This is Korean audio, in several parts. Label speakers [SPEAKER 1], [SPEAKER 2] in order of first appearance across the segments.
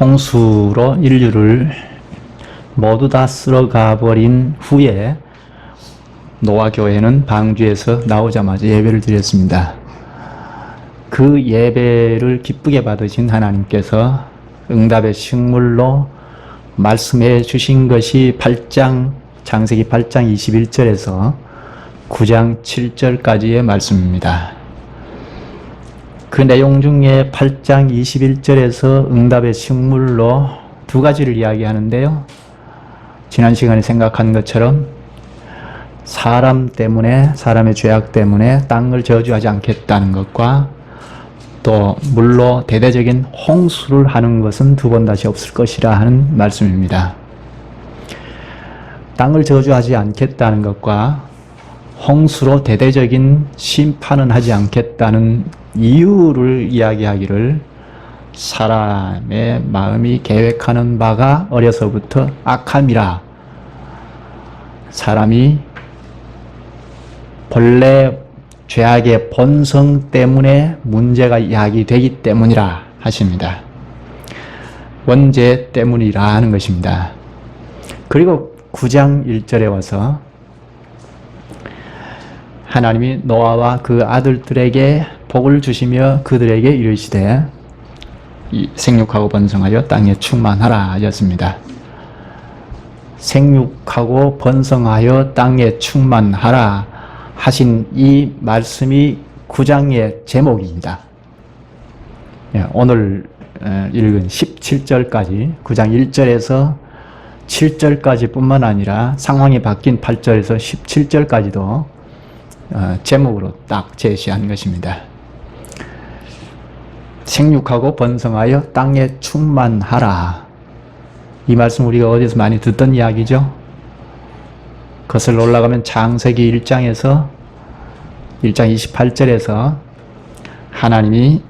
[SPEAKER 1] 홍수로 인류를 모두 다 쓸어가 버린 후에 노아 교회는 방주에서 나오자마자 예배를 드렸습니다. 그 예배를 기쁘게 받으신 하나님께서 응답의 식물로 말씀해 주신 것이 창세기 8장 21절에서 9장 7절까지의 말씀입니다. 그 내용 중에 8장 21절에서 응답의 식물로 두 가지를 이야기하는데요. 지난 시간에 생각한 것처럼 사람 때문에, 사람의 죄악 때문에 땅을 저주하지 않겠다는 것과 또 물로 대대적인 홍수를 하는 것은 두 번 다시 없을 것이라 하는 말씀입니다. 땅을 저주하지 않겠다는 것과 홍수로 대대적인 심판은 하지 않겠다는 이유를 이야기하기를 사람의 마음이 계획하는 바가 어려서부터 악함이라, 사람이 본래 죄악의 본성 때문에 문제가 야기되기 때문이라 하십니다. 원죄 때문이라 하는 것입니다. 그리고 9장 1절에 와서 하나님이 노아와 그 아들들에게 복을 주시며 그들에게 이르시되 생육하고 번성하여 땅에 충만하라 하셨습니다. 생육하고 번성하여 땅에 충만하라 하신 이 말씀이 9장의 제목입니다. 오늘 읽은 17절까지 9장 1절에서 7절까지 뿐만 아니라 상황이 바뀐 8절에서 17절까지도 제목으로 딱 제시한 것입니다. 생육하고 번성하여 땅에 충만하라. 이 말씀 우리가 어디서 많이 듣던 이야기죠? 거슬러 올라가면 창세기 1장에서 1장 28절에서 하나님이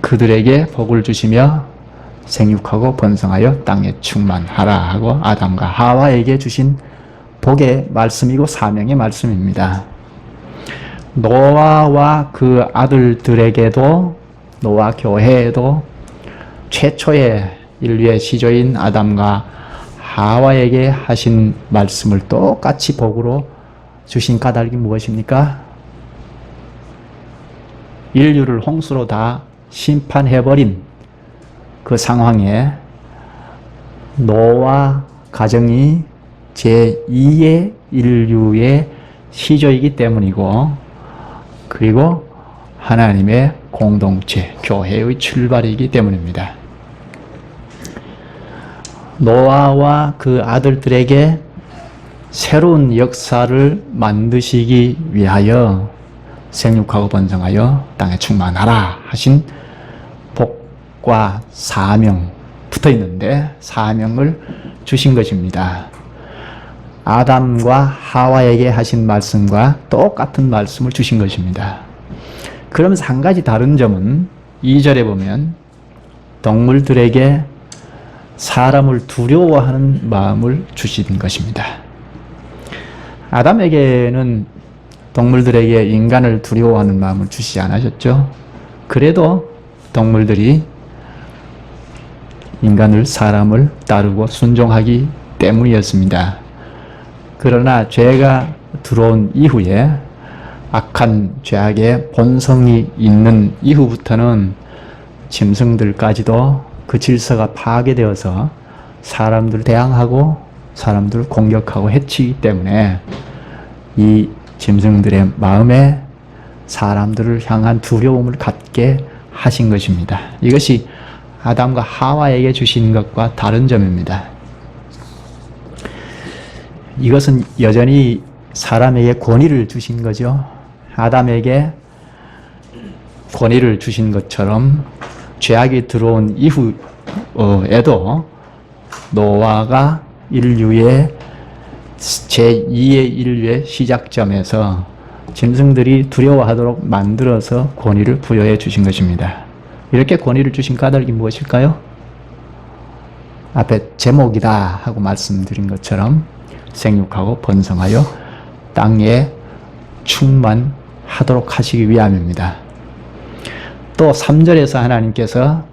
[SPEAKER 1] 그들에게 복을 주시며 생육하고 번성하여 땅에 충만하라 하고 아담과 하와에게 주신 복의 말씀이고 사명의 말씀입니다. 노아와 그 아들들에게도, 노아 교회에도 최초의 인류의 시조인 아담과 하와에게 하신 말씀을 똑같이 복으로 주신 까닭이 무엇입니까? 인류를 홍수로 다 심판해버린 그 상황에 노아 가정이 제2의 인류의 시조이기 때문이고, 그리고 하나님의 공동체, 교회의 출발이기 때문입니다. 노아와 그 아들들에게 새로운 역사를 만드시기 위하여 생육하고 번성하여 땅에 충만하라 하신 복과 사명 붙어 있는데 사명을 주신 것입니다. 아담과 하와에게 하신 말씀과 똑같은 말씀을 주신 것입니다. 그러면서 한 가지 다른 점은 2절에 보면 동물들에게 사람을 두려워하는 마음을 주신 것입니다. 아담에게는 동물들에게 인간을 두려워하는 마음을 주시지 않으셨죠? 그래도 동물들이 사람을 따르고 순종하기 때문이었습니다. 그러나 죄가 들어온 이후에 악한 죄악의 본성이 있는 이후부터는 짐승들까지도 그 질서가 파괴되어서 사람들을 대항하고 사람들을 공격하고 해치기 때문에 이 짐승들의 마음에 사람들을 향한 두려움을 갖게 하신 것입니다. 이것이 아담과 하와에게 주신 것과 다른 점입니다. 이것은 여전히 사람에게 권위를 주신 거죠. 아담에게 권위를 주신 것처럼 죄악이 들어온 이후에도 노아가 인류의 제2의 인류의 시작점에서 짐승들이 두려워하도록 만들어서 권위를 부여해 주신 것입니다. 이렇게 권위를 주신 까닭이 무엇일까요? 앞에 제목이다 하고 말씀드린 것처럼 생육하고 번성하여 땅에 충만하도록 하시기 위함입니다. 또 3절에서 하나님께서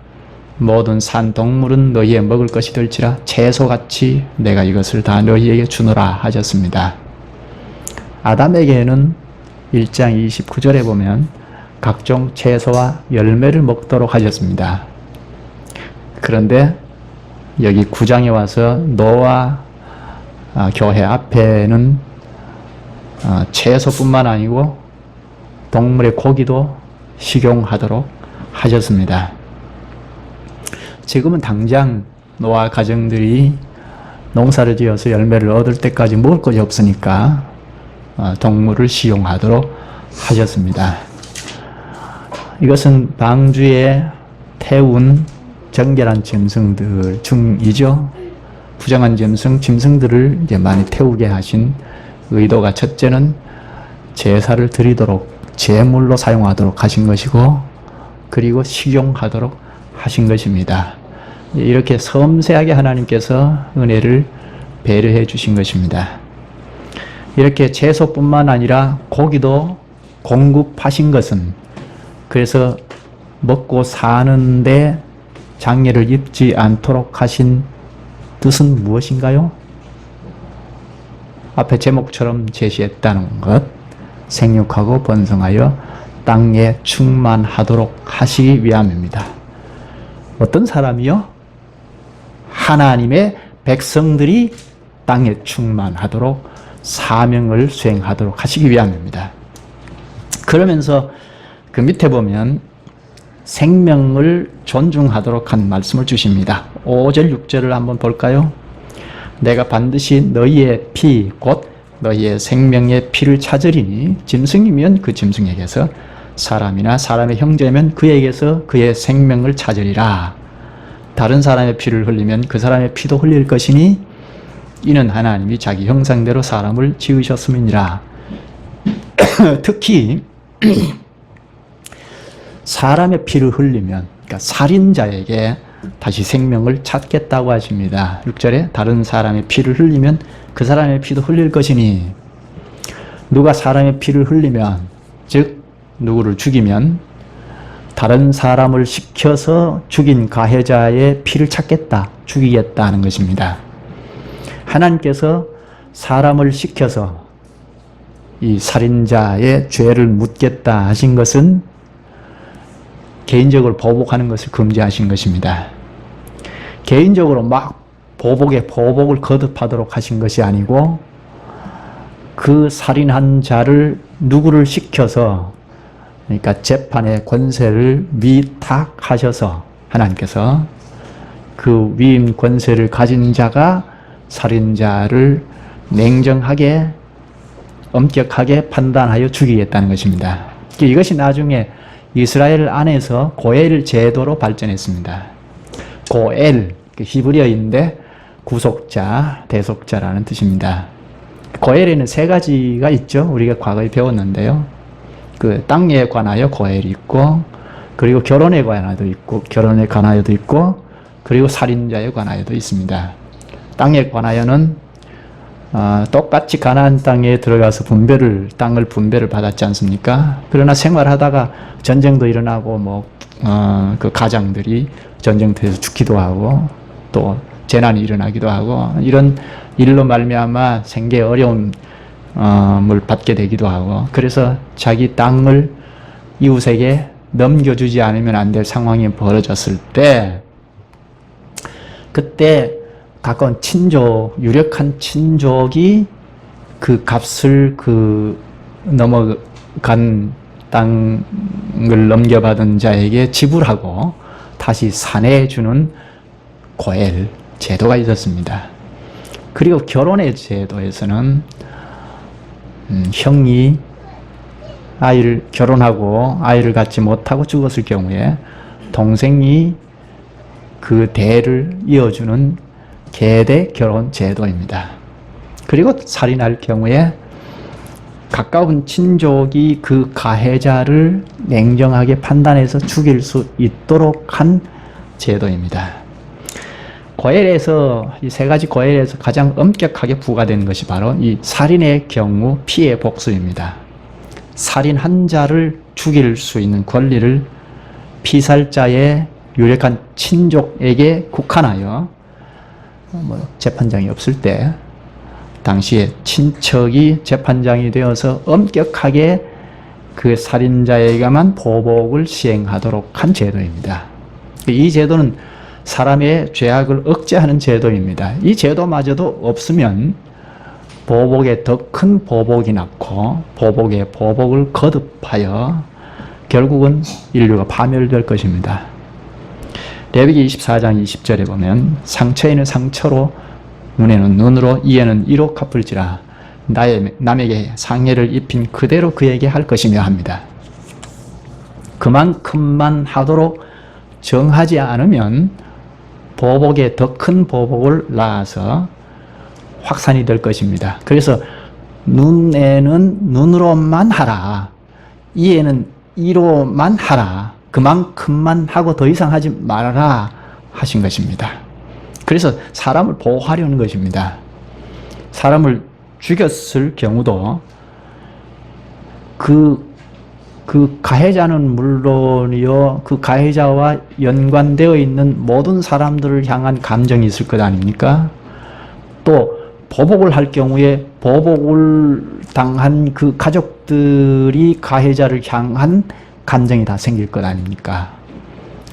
[SPEAKER 1] 모든 산 동물은 너희의 먹을 것이 될지라 채소같이 내가 이것을 다 너희에게 주노라 하셨습니다. 아담에게는 1장 29절에 보면 각종 채소와 열매를 먹도록 하셨습니다. 그런데 여기 9장에 와서 노아 교회 앞에는 채소뿐만 아니고 동물의 고기도 식용하도록 하셨습니다. 지금은 당장 노아 가정들이 농사를 지어서 열매를 얻을 때까지 먹을 것이 없으니까 동물을 식용하도록 하셨습니다. 이것은 방주에 태운 정결한 짐승들 중이죠. 부정한 짐승들을 이제 많이 태우게 하신 의도가, 첫째는 제사를 드리도록 제물로 사용하도록 하신 것이고, 그리고 식용하도록 하신 것입니다. 이렇게 섬세하게 하나님께서 은혜를 배려해 주신 것입니다. 이렇게 채소뿐만 아니라 고기도 공급하신 것은, 그래서 먹고 사는데 장애를 입지 않도록 하신 뜻은 무엇인가요? 앞에 제목처럼 제시했다는 것, 생육하고 번성하여 땅에 충만하도록 하시기 위함입니다. 어떤 사람이요? 하나님의 백성들이 땅에 충만하도록 사명을 수행하도록 하시기 위함입니다. 그러면서 그 밑에 보면 생명을 존중하도록 한 말씀을 주십니다. 5절 6절을 한번 볼까요? 내가 반드시 너희의 피 곧 너희의 생명의 피를 찾으리니, 짐승이면 그 짐승에게서, 사람이나 사람의 형제면 그에게서 그의 생명을 찾으리라. 다른 사람의 피를 흘리면 그 사람의 피도 흘릴 것이니 이는 하나님이 자기 형상대로 사람을 지으셨음이니라. 특히 사람의 피를 흘리면, 그러니까 살인자에게 다시 생명을 찾겠다고 하십니다. 6절에 다른 사람의 피를 흘리면 그 사람의 피도 흘릴 것이니, 누가 사람의 피를 흘리면, 즉 누구를 죽이면 다른 사람을 시켜서 죽인 가해자의 피를 찾겠다, 죽이겠다 하는 것입니다. 하나님께서 사람을 시켜서 이 살인자의 죄를 묻겠다 하신 것은 개인적으로 보복하는 것을 금지하신 것입니다. 개인적으로 막 보복에 보복을 거듭하도록 하신 것이 아니고, 그 살인한 자를 누구를 시켜서, 그러니까 재판의 권세를 위탁하셔서 하나님께서 그 위임 권세를 가진 자가 살인자를 냉정하게 엄격하게 판단하여 죽이겠다는 것입니다. 이것이 나중에 이스라엘 안에서 고엘 제도로 발전했습니다. 고엘, 히브리어인데 구속자, 대속자라는 뜻입니다. 고엘에는 세 가지가 있죠. 우리가 과거에 배웠는데요. 그 땅에 관하여 고엘이 있고, 그리고 결혼에 관하여도 있고, 결혼에 관하여도 있고, 그리고 살인자에 관하여도 있습니다. 땅에 관하여는 똑같이 가나안 땅에 들어가서 땅을 분배를 받았지 않습니까? 그러나 생활하다가 전쟁도 일어나고 그 가장들이 전쟁터에서 죽기도 하고 또 재난이 일어나기도 하고, 이런 일로 말미암아 생계에 어려움을 받게 되기도 하고, 그래서 자기 땅을 이웃에게 넘겨주지 않으면 안 될 상황이 벌어졌을 때, 그때 가까운 친족, 유력한 친족이 그 값을 넘어간 땅을 넘겨받은 자에게 지불하고 다시 산해주는 고엘 제도가 있었습니다. 그리고 결혼의 제도에서는 형이 아이를 결혼하고 아이를 갖지 못하고 죽었을 경우에 동생이 그 대를 이어주는 계대 결혼 제도입니다. 그리고 살인할 경우에 가까운 친족이 그 가해자를 냉정하게 판단해서 죽일 수 있도록 한 제도입니다. 고엘에서, 이 세 가지 고엘에서 가장 엄격하게 부과된 것이 바로 이 살인의 경우 피해 복수입니다. 살인 한 자를 죽일 수 있는 권리를 피살자의 유력한 친족에게 국한하여 재판장이 없을 때 당시에 친척이 재판장이 되어서 엄격하게 그 살인자에게만 보복을 시행하도록 한 제도입니다. 이 제도는 사람의 죄악을 억제하는 제도입니다. 이 제도마저도 없으면 보복에 더 큰 보복이 낳고 보복에 보복을 거듭하여 결국은 인류가 파멸될 것입니다. 레위기 24장 20절에 보면 상처에는 상처로 눈에는 눈으로 이에는 이로 갚을지라 남에게 상해를 입힌 그대로 그에게 할 것이며 합니다. 그만큼만 하도록 정하지 않으면 보복에 더 큰 보복을 낳아서 확산이 될 것입니다. 그래서 눈에는 눈으로만 하라, 이에는 이로만 하라, 그만큼만 하고 더 이상 하지 말아라 하신 것입니다. 그래서 사람을 보호하려는 것입니다. 사람을 죽였을 경우도 그 가해자는 물론이요, 그 가해자와 연관되어 있는 모든 사람들을 향한 감정이 있을 것 아닙니까? 또 보복을 할 경우에 보복을 당한 그 가족들이 가해자를 향한 감정이 다 생길 것 아닙니까?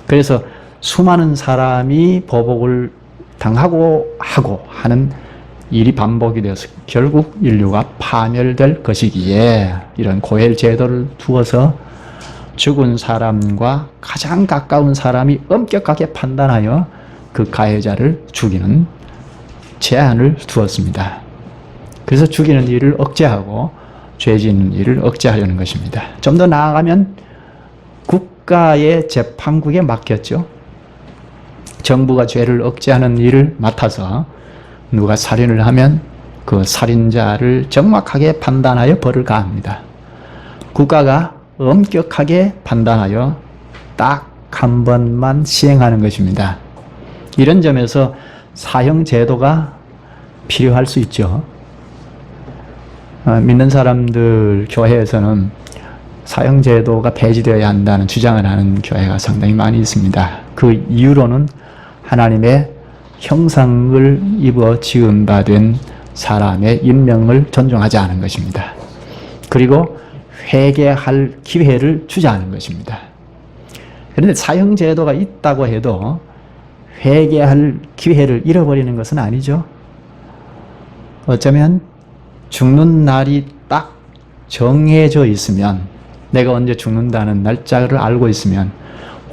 [SPEAKER 1] 그래서 수많은 사람이 보복을 당하고 하고 하는 일이 반복이 되어서 결국 인류가 파멸될 것이기에 이런 고엘 제도를 두어서 죽은 사람과 가장 가까운 사람이 엄격하게 판단하여 그 가해자를 죽이는 제한을 두었습니다. 그래서 죽이는 일을 억제하고 죄 짓는 일을 억제하려는 것입니다. 좀 더 나아가면 국가의 재판국에 맡겼죠. 정부가 죄를 억제하는 일을 맡아서 누가 살인을 하면 그 살인자를 정확하게 판단하여 벌을 가합니다. 국가가 엄격하게 판단하여 딱 한 번만 시행하는 것입니다. 이런 점에서 사형 제도가 필요할 수 있죠. 믿는 사람들 교회에서는 사형 제도가 폐지되어야 한다는 주장을 하는 교회가 상당히 많이 있습니다. 그 이유로는 하나님의 형상을 입어 지은 바 된 사람의 인명을 존중하지 않은 것입니다. 그리고 회개할 기회를 주지 않은 것입니다. 그런데 사형 제도가 있다고 해도 회개할 기회를 잃어버리는 것은 아니죠. 어쩌면 죽는 날이 딱 정해져 있으면, 내가 언제 죽는다는 날짜를 알고 있으면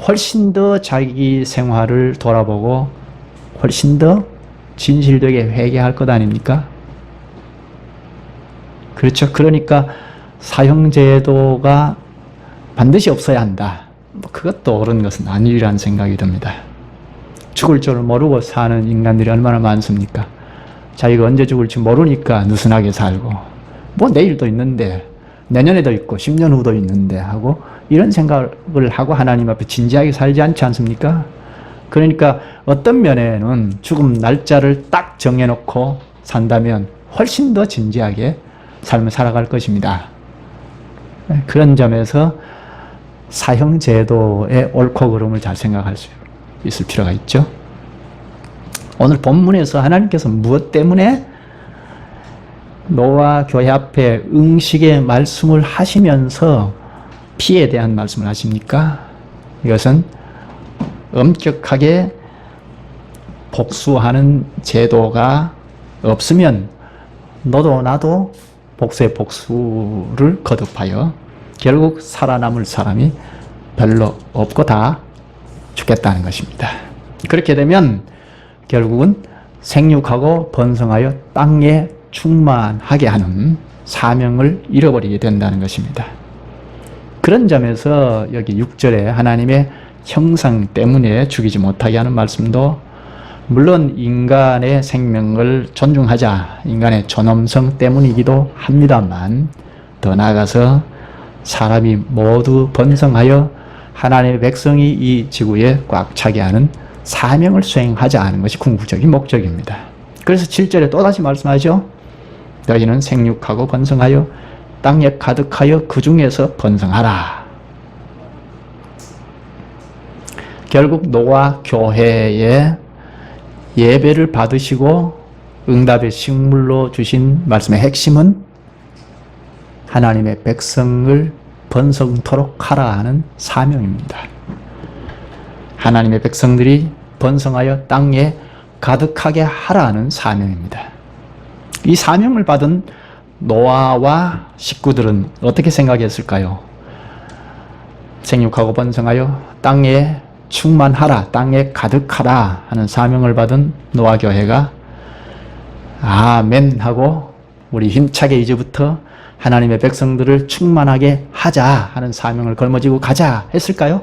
[SPEAKER 1] 훨씬 더 자기 생활을 돌아보고 훨씬 더 진실되게 회개할 것 아닙니까? 그렇죠. 그러니까 사형제도가 반드시 없어야 한다, 그것도 옳은 것은 아니라는 생각이 듭니다. 죽을 줄 모르고 사는 인간들이 얼마나 많습니까? 자기가 언제 죽을지 모르니까 느슨하게 살고, 뭐 내일도 있는데, 내년에도 있고 10년 후도 있는데 하고 이런 생각을 하고 하나님 앞에 진지하게 살지 않지 않습니까? 그러니까 어떤 면에는 죽음 날짜를 딱 정해놓고 산다면 훨씬 더 진지하게 삶을 살아갈 것입니다. 그런 점에서 사형제도의 옳고 그름을 잘 생각할 수 있을 필요가 있죠. 오늘 본문에서 하나님께서 무엇 때문에 노아 교회 앞에 응식의 말씀을 하시면서 피에 대한 말씀을 하십니까? 이것은 엄격하게 복수하는 제도가 없으면 너도 나도 복수의 복수를 거듭하여 결국 살아남을 사람이 별로 없고 다 죽겠다는 것입니다. 그렇게 되면 결국은 생육하고 번성하여 땅에 충만하게 하는 사명을 잃어버리게 된다는 것입니다. 그런 점에서 여기 6절에 하나님의 형상 때문에 죽이지 못하게 하는 말씀도 물론 인간의 생명을 존중하자, 인간의 존엄성 때문이기도 합니다만, 더 나아가서 사람이 모두 번성하여 하나님의 백성이 이 지구에 꽉 차게 하는 사명을 수행하자 하는 것이 궁극적인 목적입니다. 그래서 7절에 또다시 말씀하죠. 너희는 생육하고 번성하여 땅에 가득하여 그 중에서 번성하라. 결국 노아 교회에 예배를 받으시고 응답의 식물로 주신 말씀의 핵심은 하나님의 백성을 번성토록 하라 하는 사명입니다. 하나님의 백성들이 번성하여 땅에 가득하게 하라 하는 사명입니다. 이 사명을 받은 노아와 식구들은 어떻게 생각했을까요? 생육하고 번성하여 땅에 충만하라, 땅에 가득하라 하는 사명을 받은 노아 교회가 아멘 하고 우리 힘차게 이제부터 하나님의 백성들을 충만하게 하자 하는 사명을 걸머쥐고 가자 했을까요?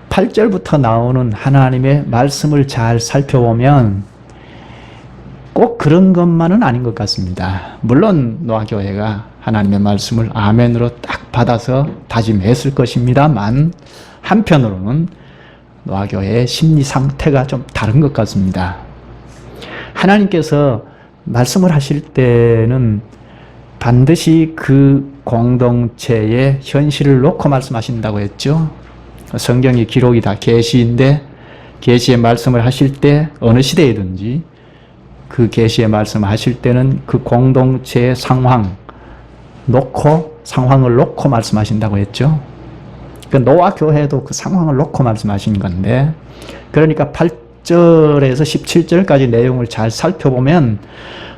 [SPEAKER 1] 8절부터 나오는 하나님의 말씀을 잘 살펴보면 꼭 그런 것만은 아닌 것 같습니다. 물론 노아 교회가 하나님의 말씀을 아멘으로 딱 받아서 다짐했을 것입니다만 한편으로는 노아 교회의 심리 상태가 좀 다른 것 같습니다. 하나님께서 말씀을 하실 때는 반드시 그 공동체의 현실을 놓고 말씀하신다고 했죠. 성경의 기록이 다 계시인데 계시의 말씀을 하실 때 어느 시대이든지 그 계시의 말씀을 하실 때는 그 공동체의 상황을 놓고 말씀하신다고 했죠. 그 노아 교회도 그 상황을 놓고 말씀하신 건데, 그러니까 8절에서 17절까지 내용을 잘 살펴보면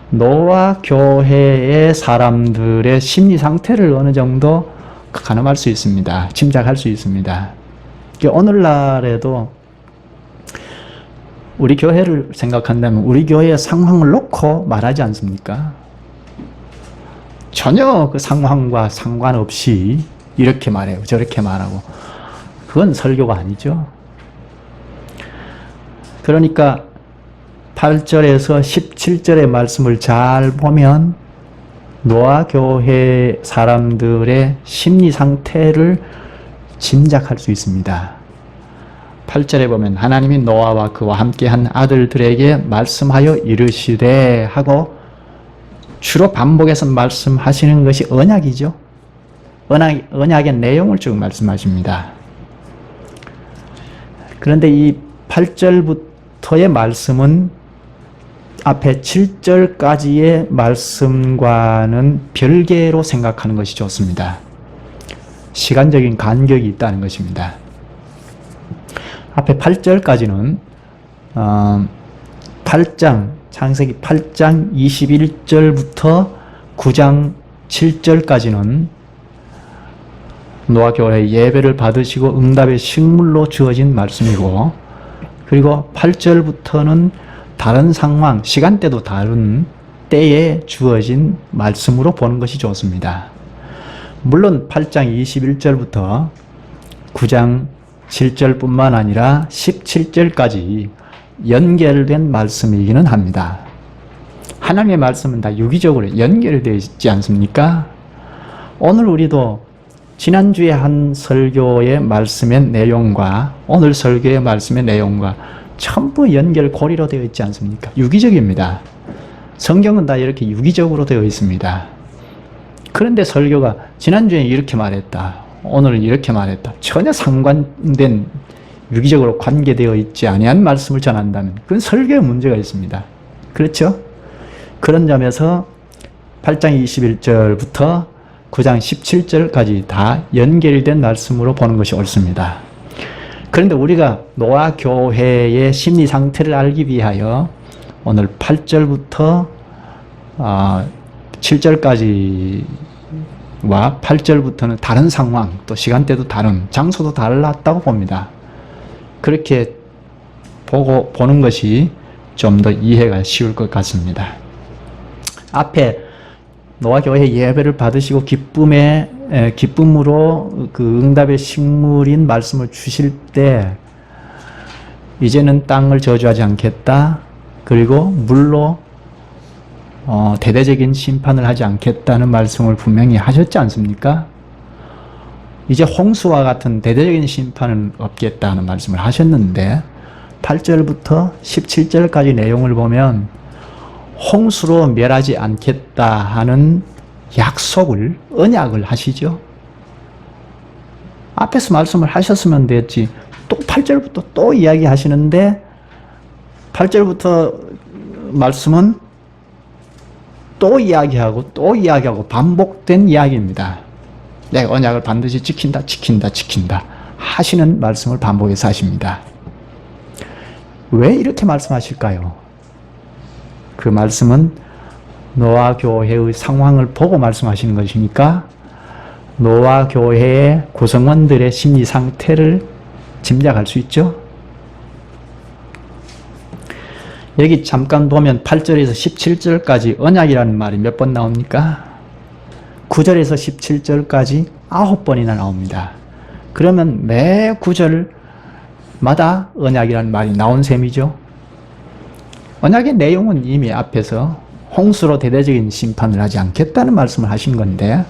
[SPEAKER 1] 노아 교회의 사람들의 심리 상태를 어느 정도 가늠할 수 있습니다. 짐작할 수 있습니다. 오늘날에도 우리 교회를 생각한다면 우리 교회의 상황을 놓고 말하지 않습니까? 전혀 그 상황과 상관없이 이렇게 말해요, 저렇게 말하고. 그건 설교가 아니죠. 그러니까 8절에서 17절의 말씀을 잘 보면 노아 교회 사람들의 심리 상태를 짐작할 수 있습니다. 8절에 보면 하나님이 노아와 그와 함께한 아들들에게 말씀하여 이르시되 하고 주로 반복해서 말씀하시는 것이 언약이죠. 언약의 내용을 쭉 말씀하십니다. 그런데 이 8절부터의 말씀은 앞에 7절까지의 말씀과는 별개로 생각하는 것이 좋습니다. 시간적인 간격이 있다는 것입니다. 앞에 8절까지는 창세기 8장 21절부터 9장 7절까지는 노아 교회의 예배를 받으시고 응답의 식물로 주어진 말씀이고, 그리고 8절부터는 다른 상황, 시간대도 다른 때에 주어진 말씀으로 보는 것이 좋습니다. 물론 8장 21절부터 9장 7절뿐만 아니라 17절까지 연결된 말씀이기는 합니다. 하나님의 말씀은 다 유기적으로 연결되어 있지 않습니까? 오늘 우리도 지난주에 한 설교의 말씀의 내용과 오늘 설교의 말씀의 내용과 전부 연결고리로 되어 있지 않습니까? 유기적입니다. 성경은 다 이렇게 유기적으로 되어 있습니다. 그런데 설교가 지난주에 이렇게 말했다, 오늘은 이렇게 말했다, 전혀 상관된 유기적으로 관계되어 있지 아니한 말씀을 전한다면 그건 설교에 문제가 있습니다. 그렇죠? 그런 점에서 8장 21절부터 9장 17절까지 다 연결된 말씀으로 보는 것이 옳습니다. 그런데 우리가 노아 교회의 심리 상태를 알기 위하여 오늘 8절부터 7절까지와 8절부터는 다른 상황, 또 시간대도 다른, 장소도 달랐다고 봅니다. 그렇게 보는 것이 좀 더 이해가 쉬울 것 같습니다. 앞에 노아 교회 예배를 받으시고 기쁨으로 그 응답의 식물인 말씀을 주실 때 이제는 땅을 저주하지 않겠다, 그리고 물로 대대적인 심판을 하지 않겠다는 말씀을 분명히 하셨지 않습니까? 이제 홍수와 같은 대대적인 심판은 없겠다는 말씀을 하셨는데 8절부터 17절까지 내용을 보면 홍수로 멸하지 않겠다 하는 약속을, 언약을 하시죠. 앞에서 말씀을 하셨으면 됐지. 또 8절부터 또 이야기하시는데 8절부터 말씀은 또 이야기하고 또 이야기하고 반복된 이야기입니다. 내가 언약을 반드시 지킨다, 지킨다, 지킨다 하시는 말씀을 반복해서 하십니다. 왜 이렇게 말씀하실까요? 그 말씀은 노아 교회의 상황을 보고 말씀하시는 것이니까 노아 교회의 구성원들의 심리 상태를 짐작할 수 있죠. 여기 잠깐 보면 8절에서 17절까지 언약이라는 말이 몇 번 나옵니까? 9절에서 17절까지 9번이나 나옵니다. 그러면 매 9절마다 언약이라는 말이 나온 셈이죠. 언약의 내용은 이미 앞에서 홍수로 대대적인 심판을 하지 않겠다는 말씀을 하신 건데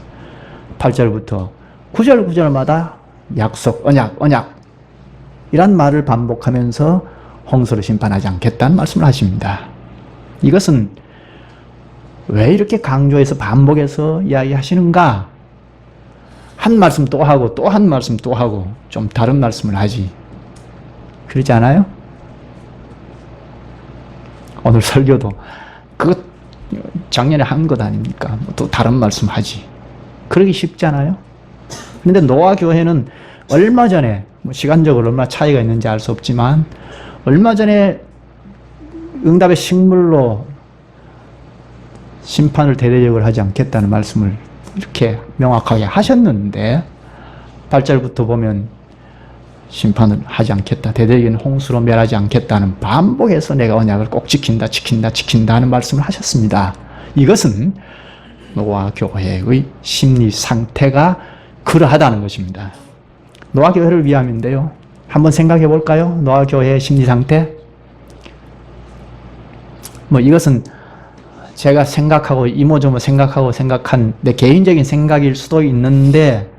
[SPEAKER 1] 8절부터 9절 9절마다 약속, 언약, 언약 이란 말을 반복하면서 홍수로 심판하지 않겠다는 말씀을 하십니다. 이것은 왜 이렇게 강조해서 반복해서 이야기하시는가? 한 말씀 또 하고 또 한 말씀 또 하고 좀 다른 말씀을 하지. 그러지 않아요? 오늘 설교도 그것 작년에 한 것 아닙니까? 또 다른 말씀 하지. 그러기 쉽지 않아요? 그런데 노아 교회는 얼마 전에 시간적으로 얼마 차이가 있는지 알 수 없지만 얼마 전에 응답의 식물로 심판을 대대적으로 하지 않겠다는 말씀을 이렇게 명확하게 하셨는데 8절부터 보면 심판을 하지 않겠다, 대대적인 홍수로 멸하지 않겠다는 반복해서 내가 언약을 꼭 지킨다, 지킨다, 지킨다 하는 말씀을 하셨습니다. 이것은 노아 교회의 심리 상태가 그러하다는 것입니다. 노아 교회를 위함인데요. 한번 생각해 볼까요? 노아 교회의 심리 상태? 이것은 제가 생각하고 이모저모 생각한 내 개인적인 생각일 수도 있는데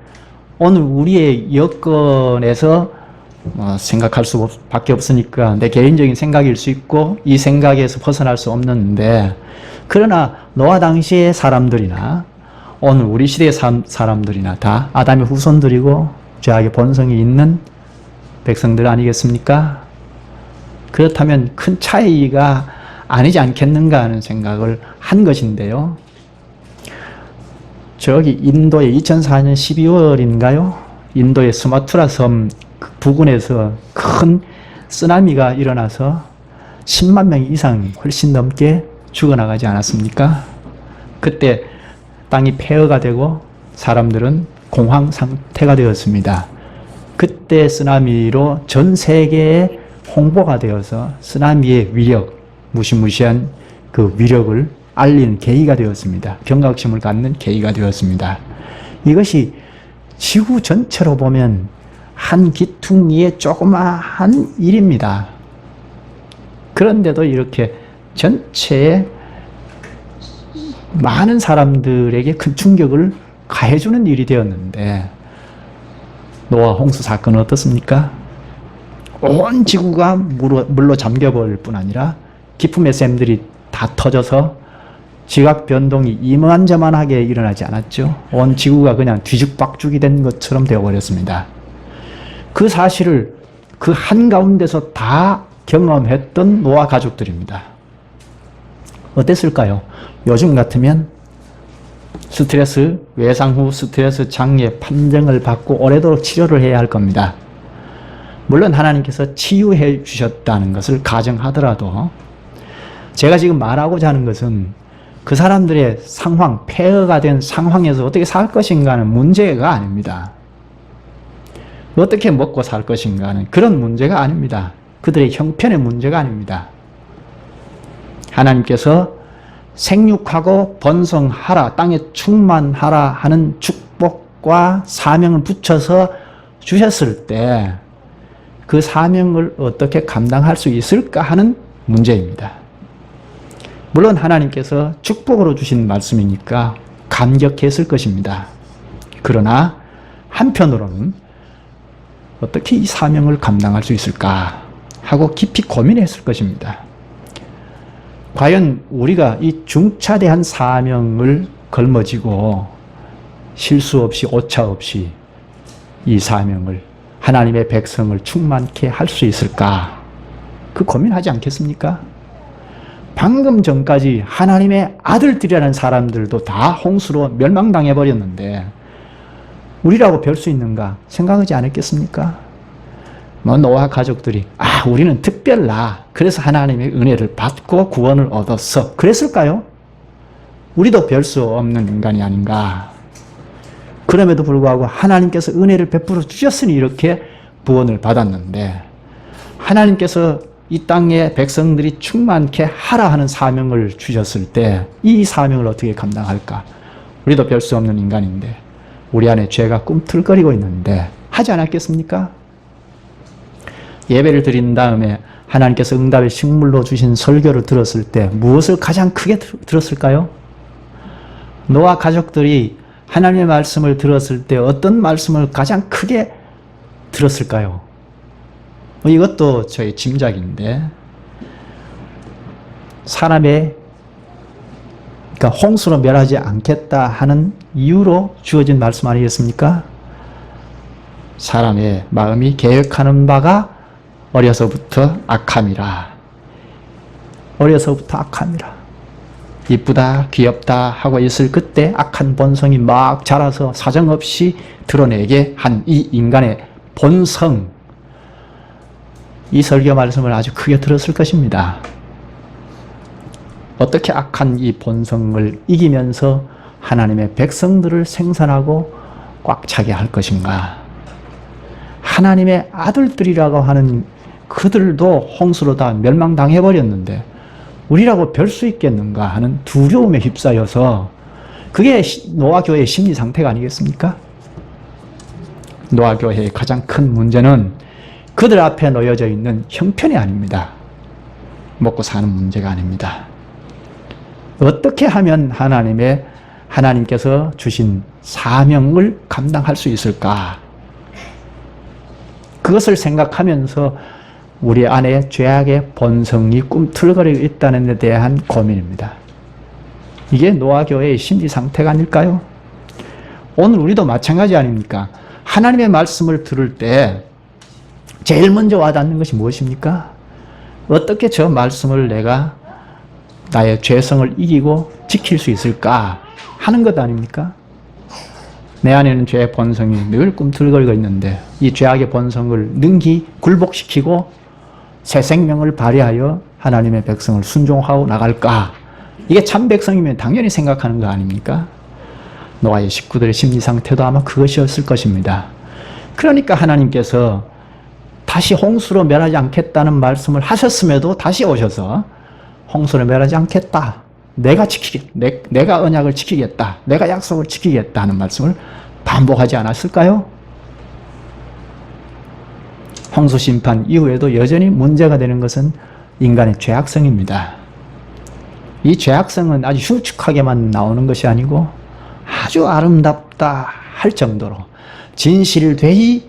[SPEAKER 1] 오늘 우리의 여건에서 생각할 수밖에 없으니까 내 개인적인 생각일 수 있고 이 생각에서 벗어날 수 없는데 그러나 노아 당시의 사람들이나 오늘 우리 시대의 사람들이나 다 아담의 후손들이고 죄악의 본성이 있는 백성들 아니겠습니까? 그렇다면 큰 차이가 아니지 않겠는가 하는 생각을 한 것인데요. 저기 인도의 2004년 12월인가요? 인도의 스마트라 섬 부근에서 큰 쓰나미가 일어나서 10만 명 이상 훨씬 넘게 죽어나가지 않았습니까? 그때 땅이 폐허가 되고 사람들은 공황 상태가 되었습니다. 그때 쓰나미로 전 세계에 홍보가 되어서 쓰나미의 위력, 무시무시한 그 위력을 알리는 계기가 되었습니다. 경각심을 갖는 계기가 되었습니다. 이것이 지구 전체로 보면 한 기퉁이의 조그마한 일입니다. 그런데도 이렇게 전체에 많은 사람들에게 큰 충격을 가해주는 일이 되었는데 노아 홍수 사건은 어떻습니까? 온 지구가 물로 잠겨버릴 뿐 아니라 깊음의 샘들이 다 터져서 지각 변동이 이만저만하게 일어나지 않았죠. 온 지구가 그냥 뒤죽박죽이 된 것처럼 되어버렸습니다. 그 사실을 그 한가운데서 다 경험했던 노아 가족들입니다. 어땠을까요? 요즘 같으면 스트레스, 외상 후 스트레스 장애 판정을 받고 오래도록 치료를 해야 할 겁니다. 물론 하나님께서 치유해 주셨다는 것을 가정하더라도 제가 지금 말하고자 하는 것은 그 사람들의 상황, 폐허가 된 상황에서 어떻게 살 것인가 하는 문제가 아닙니다. 어떻게 먹고 살 것인가 하는 그런 문제가 아닙니다. 그들의 형편의 문제가 아닙니다. 하나님께서 생육하고 번성하라, 땅에 충만하라 하는 축복과 사명을 붙여서 주셨을 때 그 사명을 어떻게 감당할 수 있을까 하는 문제입니다. 물론 하나님께서 축복으로 주신 말씀이니까 감격했을 것입니다. 그러나 한편으로는 어떻게 이 사명을 감당할 수 있을까 하고 깊이 고민했을 것입니다. 과연 우리가 이 중차대한 사명을 걸머지고 실수 없이 오차 없이 이 사명을, 하나님의 백성을 충만케 할 수 있을까? 그 고민하지 않겠습니까? 방금 전까지 하나님의 아들들이라는 사람들도 다 홍수로 멸망당해 버렸는데 우리라고 별 수 있는가 생각하지 않았겠습니까? 뭐 노아 가족들이 우리는 특별나, 그래서 하나님의 은혜를 받고 구원을 얻었어, 그랬을까요? 우리도 별 수 없는 인간이 아닌가. 그럼에도 불구하고 하나님께서 은혜를 베풀어 주셨으니 이렇게 구원을 받았는데, 하나님께서 이 땅의 백성들이 충만케 하라 하는 사명을 주셨을 때 이 사명을 어떻게 감당할까? 우리도 별 수 없는 인간인데 우리 안에 죄가 꿈틀거리고 있는데 하지 않았겠습니까? 예배를 드린 다음에 하나님께서 응답의 식물로 주신 설교를 들었을 때 무엇을 가장 크게 들었을까요? 노아 가족들이 하나님의 말씀을 들었을 때 어떤 말씀을 가장 크게 들었을까요? 이것도 저희 짐작인데, 사람의, 그러니까 홍수로 멸하지 않겠다 하는 이유로 주어진 말씀 아니겠습니까? 사람의 마음이 계획하는 바가 어려서부터 악함이라. 어려서부터 악함이라. 이쁘다, 귀엽다 하고 있을 그때 악한 본성이 막 자라서 사정없이 드러내게 한 이 인간의 본성, 이 설교 말씀을 아주 크게 들었을 것입니다. 어떻게 악한 이 본성을 이기면서 하나님의 백성들을 생산하고 꽉 차게 할 것인가? 하나님의 아들들이라고 하는 그들도 홍수로 다 멸망당해버렸는데 우리라고 별 수 있겠는가 하는 두려움에 휩싸여서, 그게 노아 교회의 심리 상태가 아니겠습니까? 노아 교회의 가장 큰 문제는 그들 앞에 놓여져 있는 형편이 아닙니다. 먹고 사는 문제가 아닙니다. 어떻게 하면 하나님께서 주신 사명을 감당할 수 있을까? 그것을 생각하면서 우리 안에 죄악의 본성이 꿈틀거리고 있다는 데 대한 고민입니다. 이게 노아 교회의 심리 상태가 아닐까요? 오늘 우리도 마찬가지 아닙니까? 하나님의 말씀을 들을 때 제일 먼저 와닿는 것이 무엇입니까? 어떻게 저 말씀을 내가 나의 죄성을 이기고 지킬 수 있을까 하는 것 아닙니까? 내 안에는 죄의 본성이 늘 꿈틀거리고 있는데 이 죄악의 본성을 능히 굴복시키고 새 생명을 발휘하여 하나님의 백성을 순종하고 나갈까? 이게 참 백성이면 당연히 생각하는 거 아닙니까? 노아의 식구들의 심리 상태도 아마 그것이었을 것입니다. 그러니까 하나님께서 다시 홍수로 멸하지 않겠다는 말씀을 하셨음에도 다시 오셔서 홍수로 멸하지 않겠다, 내가 언약을 지키겠다, 내가 약속을 지키겠다 하는 말씀을 반복하지 않았을까요? 홍수 심판 이후에도 여전히 문제가 되는 것은 인간의 죄악성입니다. 이 죄악성은 아주 흉측하게만 나오는 것이 아니고 아주 아름답다 할 정도로 진실되이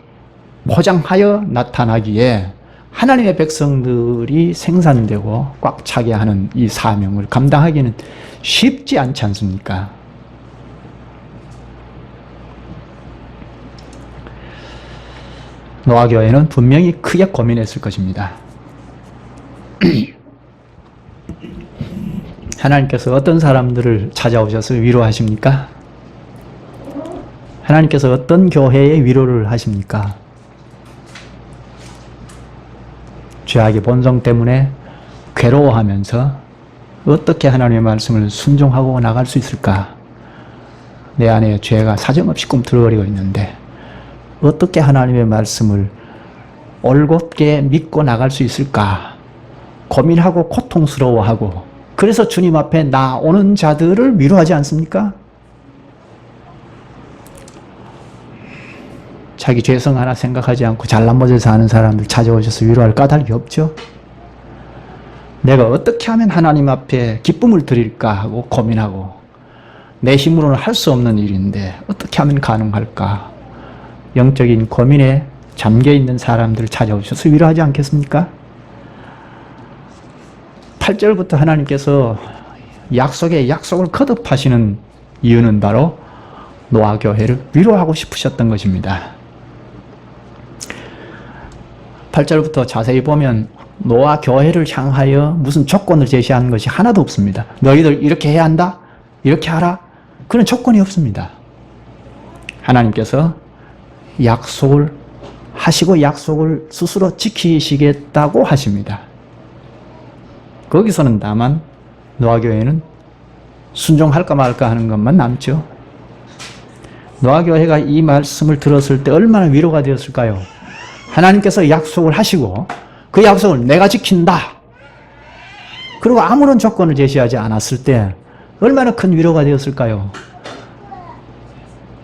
[SPEAKER 1] 포장하여 나타나기에 하나님의 백성들이 생산되고 꽉 차게 하는 이 사명을 감당하기는 쉽지 않지 않습니까? 노아 교회는 분명히 크게 고민했을 것입니다. 하나님께서 어떤 사람들을 찾아오셔서 위로하십니까? 하나님께서 어떤 교회에 위로를 하십니까? 죄악의 본성 때문에 괴로워하면서 어떻게 하나님의 말씀을 순종하고 나갈 수 있을까? 내 안에 죄가 사정없이 꿈틀거리고 있는데 어떻게 하나님의 말씀을 올곧게 믿고 나갈 수 있을까? 고민하고 고통스러워하고, 그래서 주님 앞에 나오는 자들을 위로하지 않습니까? 자기 죄성 하나 생각하지 않고 잘난못을 사는 사람들 찾아오셔서 위로할 까닭이 없죠. 내가 어떻게 하면 하나님 앞에 기쁨을 드릴까 하고 고민하고, 내 힘으로는 할 수 없는 일인데 어떻게 하면 가능할까? 영적인 고민에 잠겨있는 사람들을 찾아오셔서 위로하지 않겠습니까? 8절부터 하나님께서 약속에 약속을 거듭하시는 이유는 바로 노아 교회를 위로하고 싶으셨던 것입니다. 18절부터 자세히 보면 노아 교회를 향하여 무슨 조건을 제시하는 것이 하나도 없습니다. 너희들 이렇게 해야 한다? 이렇게 하라? 그런 조건이 없습니다. 하나님께서 약속을 하시고 약속을 스스로 지키시겠다고 하십니다. 거기서는 다만 노아 교회는 순종할까 말까 하는 것만 남죠. 노아 교회가 이 말씀을 들었을 때 얼마나 위로가 되었을까요? 하나님께서 약속을 하시고 그 약속을 내가 지킨다. 그리고 아무런 조건을 제시하지 않았을 때 얼마나 큰 위로가 되었을까요?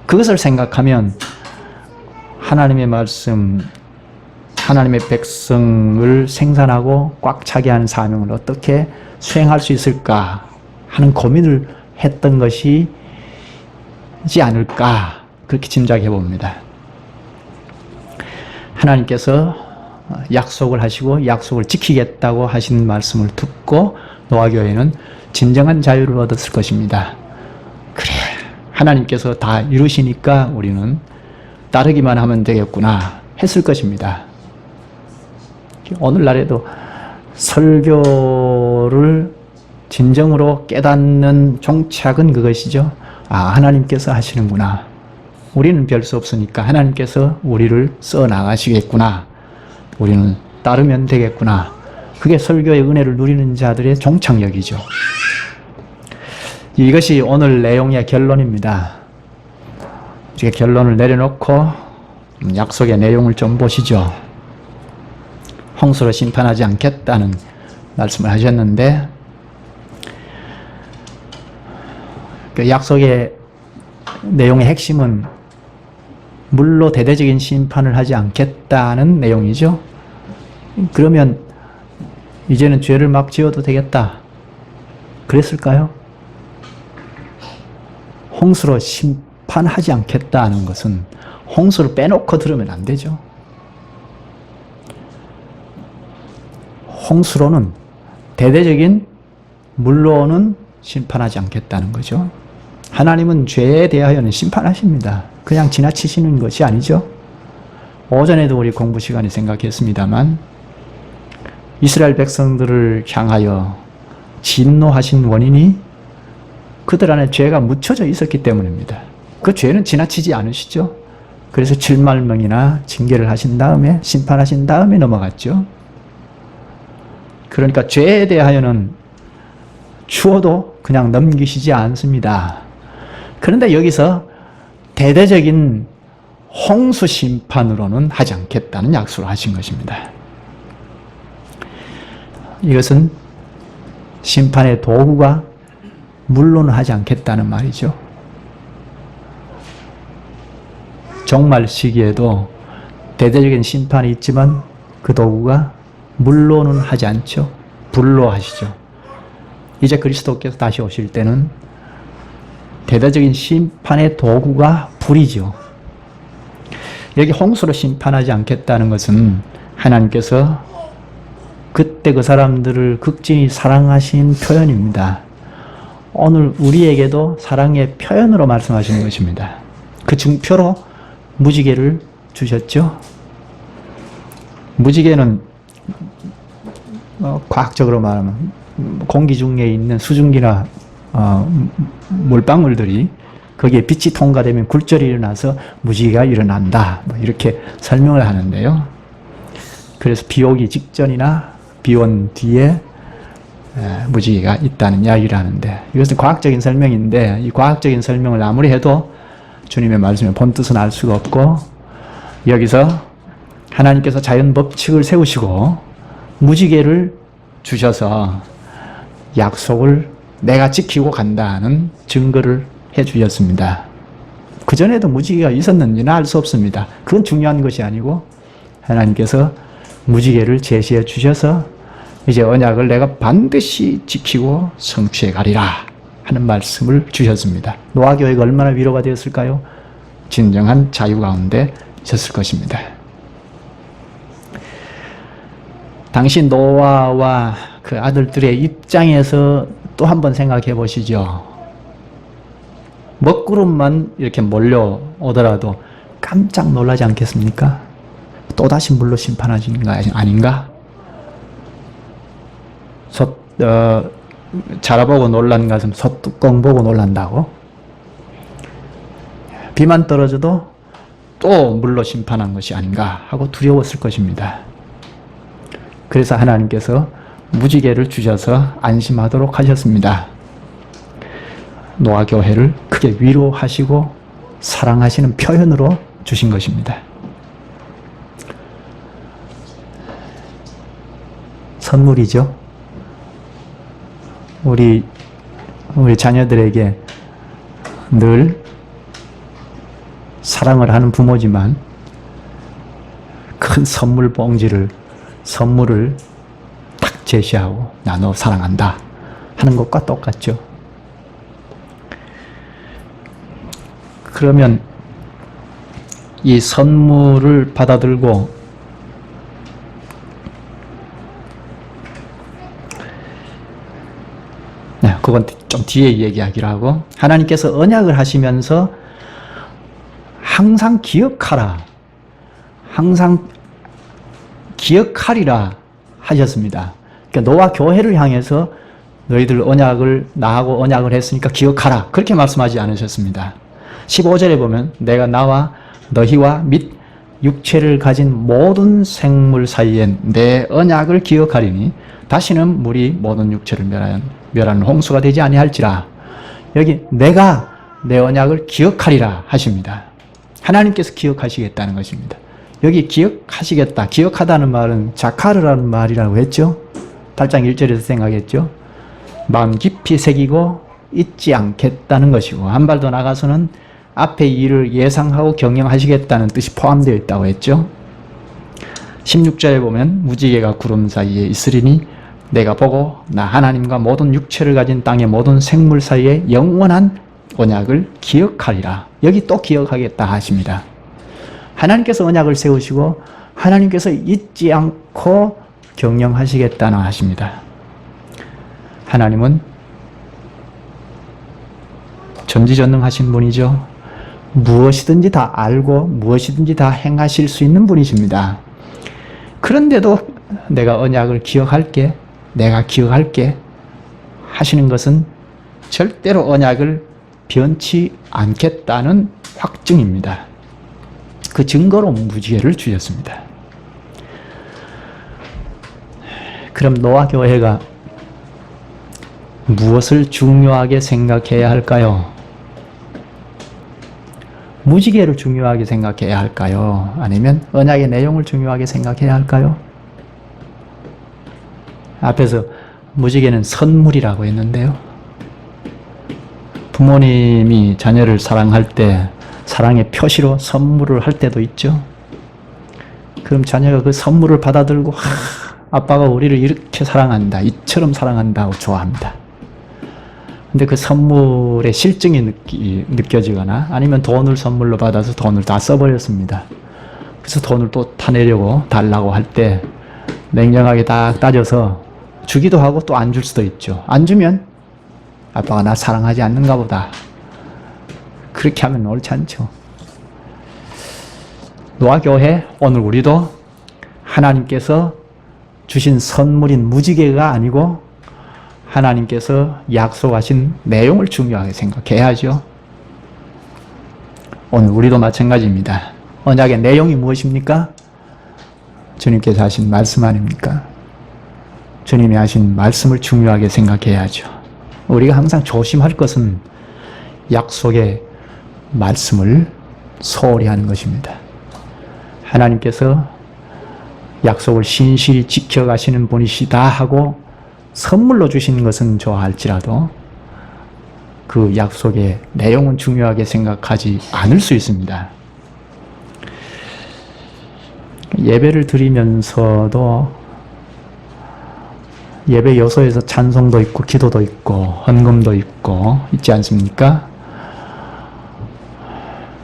[SPEAKER 1] 그것을 생각하면 하나님의 말씀, 하나님의 백성을 생산하고 꽉 차게 하는 사명을 어떻게 수행할 수 있을까 하는 고민을 했던 것이지 않을까 그렇게 짐작해 봅니다. 하나님께서 약속을 하시고 약속을 지키겠다고 하신 말씀을 듣고 노아 교회는 진정한 자유를 얻었을 것입니다. 그래, 하나님께서 다 이루시니까 우리는 따르기만 하면 되겠구나 했을 것입니다. 오늘날에도 설교를 진정으로 깨닫는 종착은 그것이죠. 아, 하나님께서 하시는구나. 우리는 별 수 없으니까 하나님께서 우리를 써 나가시겠구나. 우리는 따르면 되겠구나. 그게 설교의 은혜를 누리는 자들의 종착역이죠. 이것이 오늘 내용의 결론입니다. 이제 결론을 내려놓고 약속의 내용을 좀 보시죠. 홍수로 심판하지 않겠다는 말씀을 하셨는데 그 약속의 내용의 핵심은 물로 대대적인 심판을 하지 않겠다는 내용이죠. 그러면 이제는 죄를 막 지어도 되겠다. 그랬을까요? 홍수로 심판하지 않겠다는 것은 홍수를 빼놓고 들으면 안 되죠. 홍수로는 대대적인 물로는 심판하지 않겠다는 거죠. 하나님은 죄에 대하여는 심판하십니다. 그냥 지나치시는 것이 아니죠. 오전에도 우리 공부 시간에 생각했습니다만 이스라엘 백성들을 향하여 진노하신 원인이 그들 안에 죄가 묻혀져 있었기 때문입니다. 그 죄는 지나치지 않으시죠. 그래서 7만 명이나 징계를 하신 다음에 심판하신 다음에 넘어갔죠. 그러니까 죄에 대하여는 추워도 그냥 넘기시지 않습니다. 그런데 여기서 대대적인 홍수 심판으로는 하지 않겠다는 약속을 하신 것입니다. 이것은 심판의 도구가 물로는 하지 않겠다는 말이죠. 종말 시기에도 대대적인 심판이 있지만 그 도구가 물로는 하지 않죠. 불로 하시죠. 이제 그리스도께서 다시 오실 때는 대대적인 심판의 도구가 불이죠. 여기 홍수로 심판하지 않겠다는 것은 하나님께서 그때 그 사람들을 극진히 사랑하신 표현입니다. 오늘 우리에게도 사랑의 표현으로 말씀하시는 것입니다. 그 증표로 무지개를 주셨죠. 무지개는 과학적으로 말하면 공기 중에 있는 수증기나 물방울들이 거기에 빛이 통과되면 굴절이 일어나서 무지개가 일어난다. 이렇게 설명을 하는데요. 그래서 비 오기 직전이나 비 온 뒤에 무지개가 있다는 이야기를 하는데 이것은 과학적인 설명인데 이 과학적인 설명을 아무리 해도 주님의 말씀의 본뜻은 알 수가 없고 여기서 하나님께서 자연 법칙을 세우시고 무지개를 주셔서 약속을 내가 지키고 간다는 증거를 해 주셨습니다. 그전에도 무지개가 있었는지는 알 수 없습니다. 그건 중요한 것이 아니고 하나님께서 무지개를 제시해 주셔서 이제 언약을 내가 반드시 지키고 성취해 가리라 하는 말씀을 주셨습니다. 노아 교회가 얼마나 위로가 되었을까요? 진정한 자유 가운데 있었을 것입니다. 당시 노아와 그 아들들의 입장에서 또 한번 생각해 보시죠. 먹구름만 이렇게 몰려오더라도 깜짝 놀라지 않겠습니까? 또다시 물로 심판하시는 거 아닌가? 자라보고 놀란 것은 솥뚜껑 보고 놀란다고? 비만 떨어져도 또 물로 심판한 것이 아닌가 하고 두려웠을 것입니다. 그래서 하나님께서 무지개를 주셔서 안심하도록 하셨습니다. 노아 교회를 크게 위로하시고 사랑하시는 표현으로 주신 것입니다. 선물이죠. 우리 자녀들에게 늘 사랑을 하는 부모지만 큰 선물을 딱 제시하고 나 너 사랑한다 하는 것과 똑같죠. 그러면 이 선물을 받아들고 그건 좀 뒤에 얘기하기로 하고, 하나님께서 언약을 하시면서 항상 기억하라, 항상 기억하리라 하셨습니다. 그러니까 노아 교회를 향해서 너희들 나하고 언약을 했으니까 기억하라, 그렇게 말씀하지 않으셨습니다. 15절에 보면 내가 나와 너희와 및 육체를 가진 모든 생물 사이엔 내 언약을 기억하리니 다시는 물이 모든 육체를 멸하는 홍수가 되지 아니할지라. 여기 내가 내 언약을 기억하리라 하십니다. 하나님께서 기억하시겠다는 것입니다. 여기 기억하시겠다, 기억하다는 말은 자카르라는 말이라고 했죠. 8장 1절에서 생각했죠. 마음 깊이 새기고 잊지 않겠다는 것이고, 한 발 더 나가서는 앞의 일을 예상하고 경영하시겠다는 뜻이 포함되어 있다고 했죠. 16절에 보면 무지개가 구름 사이에 있으리니 내가 보고 나 하나님과 모든 육체를 가진 땅의 모든 생물 사이에 영원한 언약을 기억하리라. 여기 또 기억하겠다 하십니다. 하나님께서 언약을 세우시고 하나님께서 잊지 않고 경영하시겠다는 하십니다. 하나님은 전지전능하신 분이죠. 무엇이든지 다 알고 무엇이든지 다 행하실 수 있는 분이십니다. 그런데도 내가 언약을 기억할게, 내가 기억할게 하시는 것은 절대로 언약을 변치 않겠다는 확증입니다. 그 증거로 무지개를 주셨습니다. 그럼 노아 교회가 무엇을 중요하게 생각해야 할까요? 무지개를 중요하게 생각해야 할까요? 아니면 언약의 내용을 중요하게 생각해야 할까요? 앞에서 무지개는 선물이라고 했는데요. 부모님이 자녀를 사랑할 때 사랑의 표시로 선물을 할 때도 있죠. 그럼 자녀가 그 선물을 받아들고 아빠가 우리를 이렇게 사랑한다, 이처럼 사랑한다고 좋아합니다. 근데 그 선물의 실증이 느껴지거나 아니면 돈을 선물로 받아서 돈을 다 써버렸습니다. 그래서 돈을 또 타내려고 달라고 할 때 냉정하게 딱 따져서 주기도 하고 또 안 줄 수도 있죠. 안 주면 아빠가 나 사랑하지 않는가 보다, 그렇게 하면 옳지 않죠. 노아교회, 오늘 우리도 하나님께서 주신 선물인 무지개가 아니고 하나님께서 약속하신 내용을 중요하게 생각해야죠. 오늘 우리도 마찬가지입니다. 언약의 내용이 무엇입니까? 주님께서 하신 말씀 아닙니까? 주님이 하신 말씀을 중요하게 생각해야죠. 우리가 항상 조심할 것은 약속의 말씀을 소홀히 하는 것입니다. 하나님께서 약속을 신실히 지켜가시는 분이시다 하고 선물로 주시는 것은 좋아할지라도 그 약속의 내용은 중요하게 생각하지 않을 수 있습니다. 예배를 드리면서도 예배 요소에서 찬송도 있고 기도도 있고 헌금도 있고 있지 않습니까?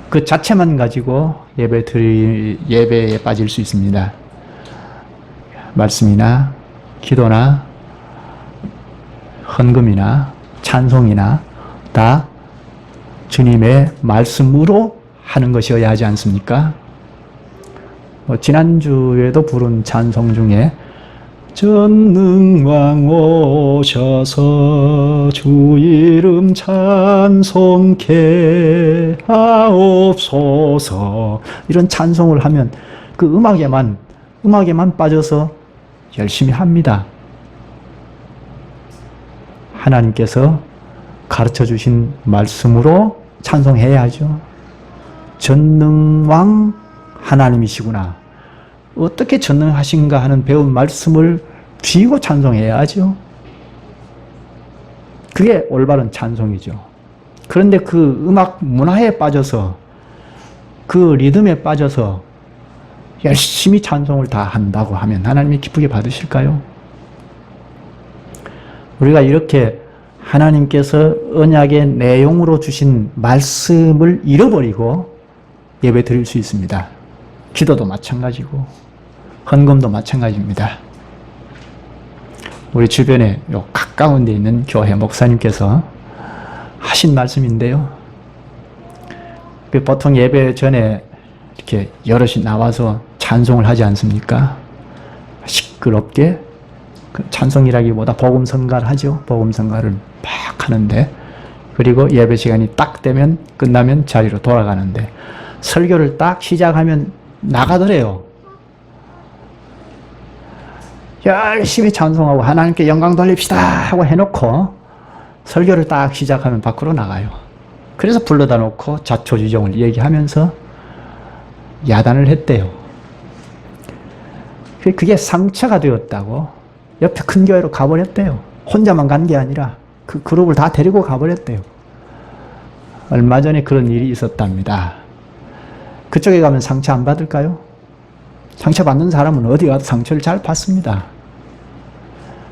[SPEAKER 1] 그 자체만 가지고 예배에 빠질 수 있습니다. 말씀이나 기도나 헌금이나 찬송이나 다 주님의 말씀으로 하는 것이어야 하지 않습니까? 지난주에도 부른 찬송 중에 전능왕 오셔서 주 이름 찬송케 하옵소서, 이런 찬송을 하면 그 음악에만 빠져서 열심히 합니다. 하나님께서 가르쳐 주신 말씀으로 찬송해야죠. 전능왕 하나님이시구나, 어떻게 전능하신가 하는 배운 말씀을 쥐고 찬송해야죠. 그게 올바른 찬송이죠. 그런데 그 음악 문화에 빠져서, 그 리듬에 빠져서 열심히 찬송을 다 한다고 하면 하나님이 기쁘게 받으실까요? 우리가 이렇게 하나님께서 언약의 내용으로 주신 말씀을 잃어버리고 예배 드릴 수 있습니다. 기도도 마찬가지고 헌금도 마찬가지입니다. 우리 주변에 요 가까운 데 있는 교회 목사님께서 하신 말씀인데요. 보통 예배 전에 이렇게 여럿이 나와서 찬송을 하지 않습니까? 시끄럽게, 찬송이라기보다 복음성가를 하죠. 복음성가를 막 하는데, 그리고 예배 시간이 딱 되면, 끝나면 자리로 돌아가는데, 설교를 딱 시작하면 나가더래요. 열심히 찬송하고 하나님께 영광 돌립시다 하고 해놓고 설교를 딱 시작하면 밖으로 나가요. 그래서 불러다 놓고 자초지종을 얘기하면서 야단을 했대요. 그게 상처가 되었다고 옆에 큰 교회로 가버렸대요. 혼자만 간 게 아니라 그 그룹을 다 데리고 가버렸대요. 얼마 전에 그런 일이 있었답니다. 그쪽에 가면 상처 안 받을까요? 상처받는 사람은 어디 가도 상처를 잘 받습니다.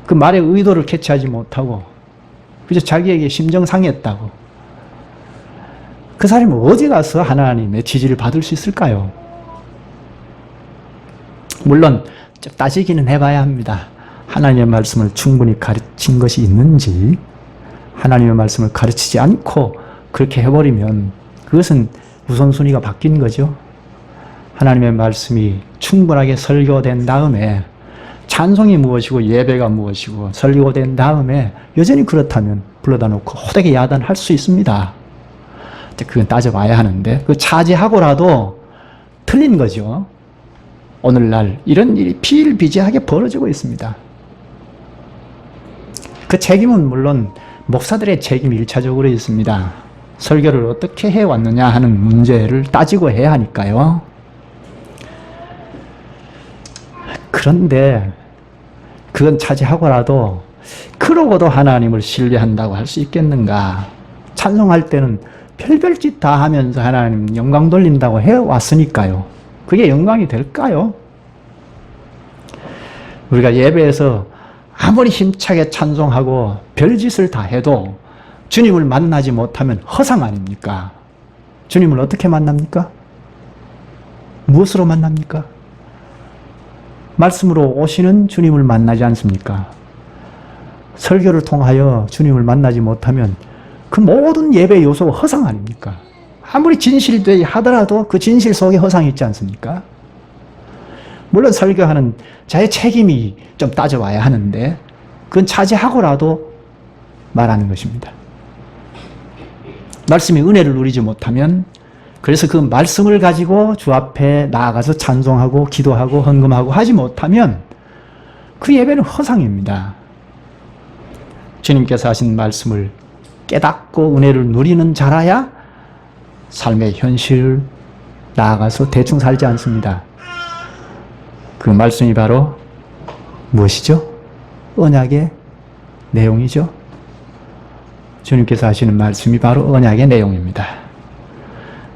[SPEAKER 1] 그 말의 의도를 캐치하지 못하고 그저 자기에게 심정 상했다고. 그 사람이 어디 가서 하나님의 지지를 받을 수 있을까요? 물론 따지기는 해봐야 합니다. 하나님의 말씀을 충분히 가르친 것이 있는지, 하나님의 말씀을 가르치지 않고 그렇게 해버리면 그것은 우선순위가 바뀐 거죠. 하나님의 말씀이 충분하게 설교된 다음에, 찬송이 무엇이고 예배가 무엇이고 설교된 다음에 여전히 그렇다면 불러다 놓고 호되게 야단할 수 있습니다. 그건 따져봐야 하는데, 그 차지하고라도 틀린 거죠. 오늘날 이런 일이 비일비재하게 벌어지고 있습니다. 그 책임은 물론 목사들의 책임이 1차적으로 있습니다. 설교를 어떻게 해왔느냐 하는 문제를 따지고 해야 하니까요. 그런데 그건 차지하고라도 그러고도 하나님을 신뢰한다고 할 수 있겠는가? 찬송할 때는 별별 짓 다 하면서 하나님 영광 돌린다고 해왔으니까요. 그게 영광이 될까요? 우리가 예배에서 아무리 힘차게 찬송하고 별짓을 다 해도 주님을 만나지 못하면 허상 아닙니까? 주님을 어떻게 만납니까? 무엇으로 만납니까? 말씀으로 오시는 주님을 만나지 않습니까? 설교를 통하여 주님을 만나지 못하면 그 모든 예배 요소가 허상 아닙니까? 아무리 진실되이 하더라도 그 진실 속에 허상이 있지 않습니까? 물론 설교하는 자의 책임이 좀 따져와야 하는데 그건 차지하고라도 말하는 것입니다. 말씀이 은혜를 누리지 못하면, 그래서 그 말씀을 가지고 주 앞에 나아가서 찬송하고 기도하고 헌금하고 하지 못하면 그 예배는 허상입니다. 주님께서 하신 말씀을 깨닫고 은혜를 누리는 자라야 삶의 현실을 나아가서 대충 살지 않습니다. 그 말씀이 바로 무엇이죠? 언약의 내용이죠. 주님께서 하시는 말씀이 바로 언약의 내용입니다.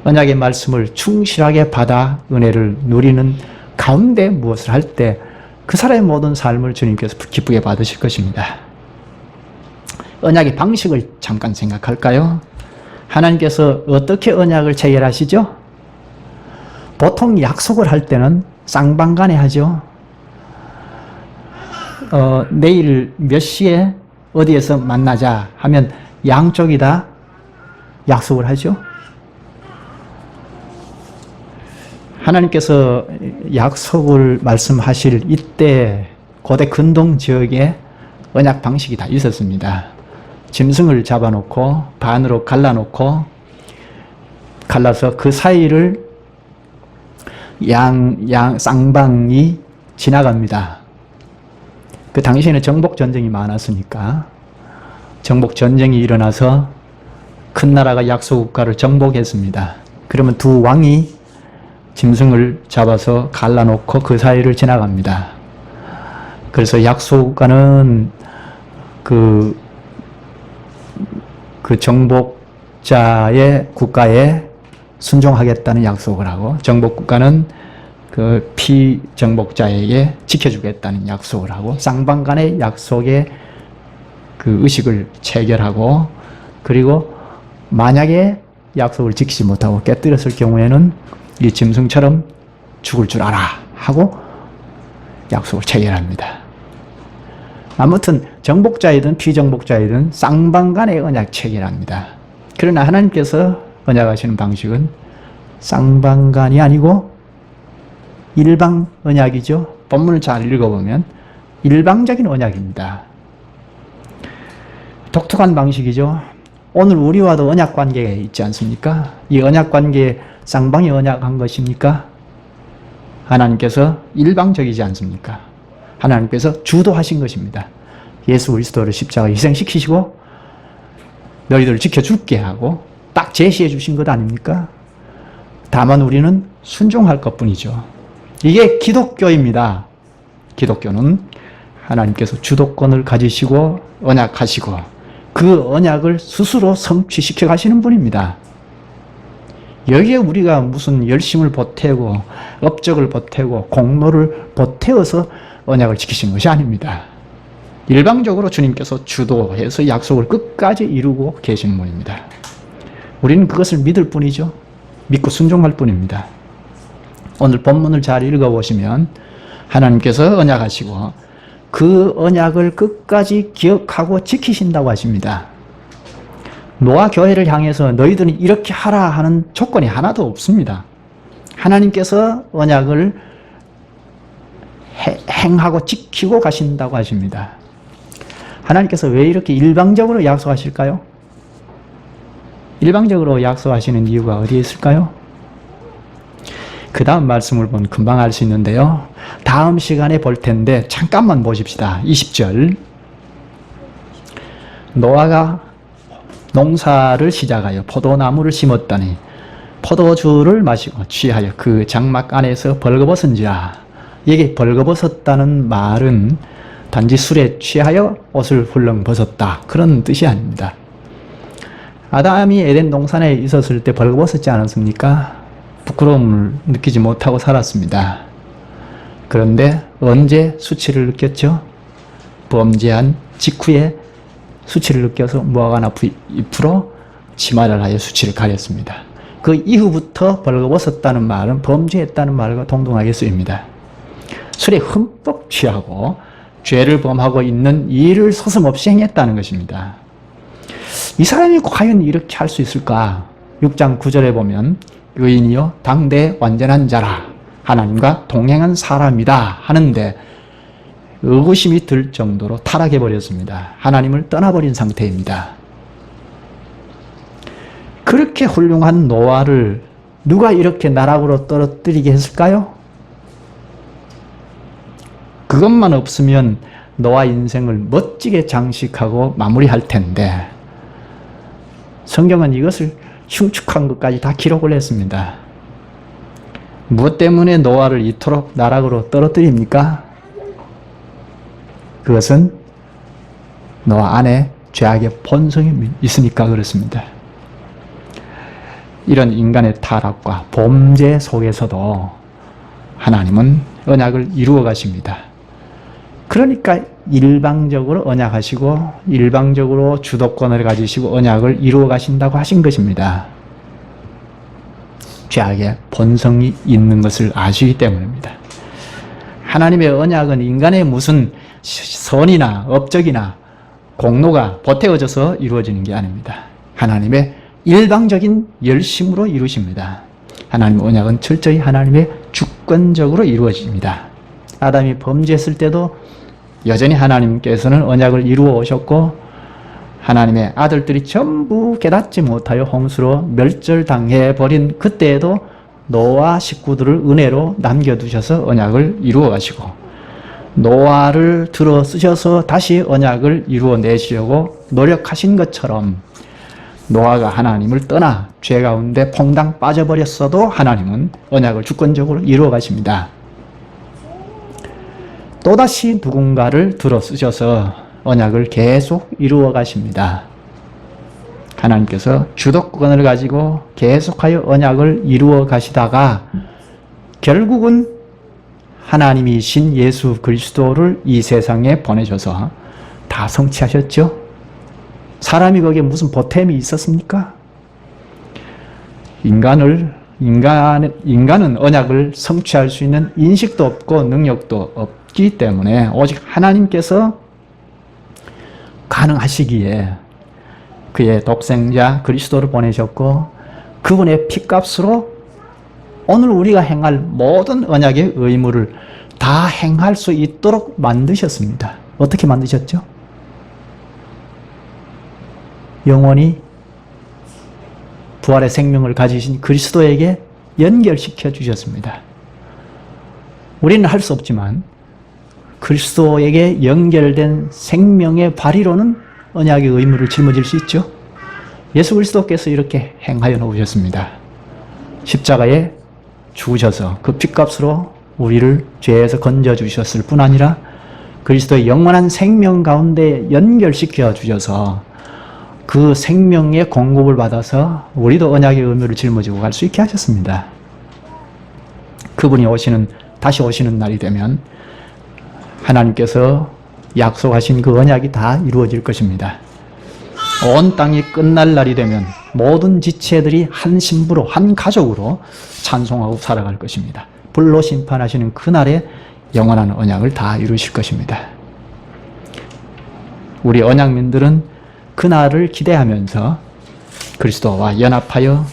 [SPEAKER 1] 언약의 말씀을 충실하게 받아 은혜를 누리는 가운데 무엇을 할 때 그 사람의 모든 삶을 주님께서 기쁘게 받으실 것입니다. 언약의 방식을 잠깐 생각할까요? 하나님께서 어떻게 언약을 체결하시죠? 보통 약속을 할 때는 쌍방간에 하죠. 내일 몇 시에 어디에서 만나자 하면 양쪽이 다 약속을 하죠. 하나님께서 약속을 말씀하실 이때 고대 근동 지역에 언약 방식이 다 있었습니다. 짐승을 잡아놓고 반으로 갈라서 그 사이를 쌍방이 지나갑니다. 그 당시에는 정복 전쟁이 많았으니까 정복 전쟁이 일어나서 큰 나라가 약소국가를 정복했습니다. 그러면 두 왕이 짐승을 잡아서 갈라놓고 그 사이를 지나갑니다. 그래서 약소국가는 그 정복자의 국가에 순종하겠다는 약속을 하고 정복국가는 그 피정복자에게 지켜주겠다는 약속을 하고 쌍방 간의 약속에 그 의식을 체결하고 그리고 만약에 약속을 지키지 못하고 깨뜨렸을 경우에는 이 짐승처럼 죽을 줄 알아 하고 약속을 체결합니다. 아무튼 정복자이든 피정복자이든 쌍방 간의 언약 체결합니다. 그러나 하나님께서 언약하시는 방식은 쌍방간이 아니고 일방 언약이죠. 본문을 잘 읽어보면 일방적인 언약입니다. 독특한 방식이죠. 오늘 우리와도 언약 관계가 있지 않습니까? 이 언약 관계에 쌍방이 언약한 것입니까? 하나님께서 일방적이지 않습니까? 하나님께서 주도하신 것입니다. 예수 그리스도를 십자가에 희생시키시고 너희들을 지켜줄게 하고 딱 제시해 주신 것 아닙니까? 다만 우리는 순종할 것뿐이죠. 이게 기독교입니다. 기독교는 하나님께서 주도권을 가지시고 언약하시고 그 언약을 스스로 성취시켜 가시는 분입니다. 여기에 우리가 무슨 열심을 보태고 업적을 보태고 공로를 보태어서 언약을 지키신 것이 아닙니다. 일방적으로 주님께서 주도해서 약속을 끝까지 이루고 계시는 분입니다. 우리는 그것을 믿을 뿐이죠. 믿고 순종할 뿐입니다. 오늘 본문을 잘 읽어보시면 하나님께서 언약하시고 그 언약을 끝까지 기억하고 지키신다고 하십니다. 노아 교회를 향해서 너희들은 이렇게 하라 하는 조건이 하나도 없습니다. 하나님께서 언약을 행하고 지키고 가신다고 하십니다. 하나님께서 왜 이렇게 일방적으로 약속하실까요? 일방적으로 약속하시는 이유가 어디에 있을까요? 그 다음 말씀을 보면 금방 알 수 있는데요. 다음 시간에 볼 텐데 잠깐만 보십시다. 20절 노아가 농사를 시작하여 포도나무를 심었더니 포도주를 마시고 취하여 그 장막 안에서 벌거벗은지라. 여기 벌거벗었다는 말은 단지 술에 취하여 옷을 훌렁 벗었다 그런 뜻이 아닙니다. 아담이 에덴 동산에 있었을 때 벌거벗었지 않았습니까? 부끄러움을 느끼지 못하고 살았습니다. 그런데 언제 수치를 느꼈죠? 범죄한 직후에 수치를 느껴서 무화과 잎으로 치마를 하여 수치를 가렸습니다. 그 이후부터 벌거벗었다는 말은 범죄했다는 말과 동등하게 쓰입니다. 술에 흠뻑 취하고 죄를 범하고 있는 일을 서슴없이 행했다는 것입니다. 이 사람이 과연 이렇게 할 수 있을까? 6장 9절에 보면 의인이요 당대 완전한 자라 하나님과 동행한 사람이다 하는데 의구심이 들 정도로 타락해버렸습니다. 하나님을 떠나버린 상태입니다. 그렇게 훌륭한 노아를 누가 이렇게 나락으로 떨어뜨리게 했을까요? 그것만 없으면 노아 인생을 멋지게 장식하고 마무리할 텐데 성경은 이것을 흉측한 것까지 다 기록을 했습니다. 무엇 때문에 노아를 이토록 나락으로 떨어뜨립니까? 그것은 노아 안에 죄악의 본성이 있으니까 그렇습니다. 이런 인간의 타락과 범죄 속에서도 하나님은 언약을 이루어 가십니다. 그러니까 일방적으로 언약하시고 일방적으로 주도권을 가지시고 언약을 이루어 가신다고 하신 것입니다. 죄악의 본성이 있는 것을 아시기 때문입니다. 하나님의 언약은 인간의 무슨 선이나 업적이나 공로가 보태어져서 이루어지는 게 아닙니다. 하나님의 일방적인 열심으로 이루십니다. 하나님의 언약은 철저히 하나님의 주권적으로 이루어집니다. 아담이 범죄했을 때도 여전히 하나님께서는 언약을 이루어 오셨고 하나님의 아들들이 전부 깨닫지 못하여 홍수로 멸절당해 버린 그때에도 노아 식구들을 은혜로 남겨두셔서 언약을 이루어 가시고 노아를 들어 쓰셔서 다시 언약을 이루어 내시려고 노력하신 것처럼 노아가 하나님을 떠나 죄 가운데 퐁당 빠져버렸어도 하나님은 언약을 주권적으로 이루어 가십니다. 또다시 누군가를 들어 쓰셔서 언약을 계속 이루어 가십니다. 하나님께서 주도권을 가지고 계속하여 언약을 이루어 가시다가 결국은 하나님이신 예수 그리스도를 이 세상에 보내셔서 다 성취하셨죠. 사람이 거기에 무슨 보탬이 있었습니까? 인간은 언약을 성취할 수 있는 인식도 없고 능력도 없기 때문에 오직 하나님께서 가능하시기에 그의 독생자 그리스도를 보내셨고 그분의 피값으로 오늘 우리가 행할 모든 언약의 의무를 다 행할 수 있도록 만드셨습니다. 어떻게 만드셨죠? 영원히 부활의 생명을 가지신 그리스도에게 연결시켜 주셨습니다. 우리는 할 수 없지만 그리스도에게 연결된 생명의 발휘로는 언약의 의무를 짊어질 수 있죠. 예수 그리스도께서 이렇게 행하여 놓으셨습니다. 십자가에 죽으셔서 그 핏값으로 우리를 죄에서 건져주셨을 뿐 아니라 그리스도의 영원한 생명 가운데 연결시켜 주셔서 그 생명의 공급을 받아서 우리도 언약의 의무를 짊어지고 갈 수 있게 하셨습니다. 그분이 다시 오시는 날이 되면 하나님께서 약속하신 그 언약이 다 이루어질 것입니다. 온 땅이 끝날 날이 되면 모든 지체들이 한 신부로 한 가족으로 찬송하고 살아갈 것입니다. 불로 심판하시는 그날에 영원한 언약을 다 이루실 것입니다. 우리 언약민들은 그날을 기대하면서 그리스도와 연합하여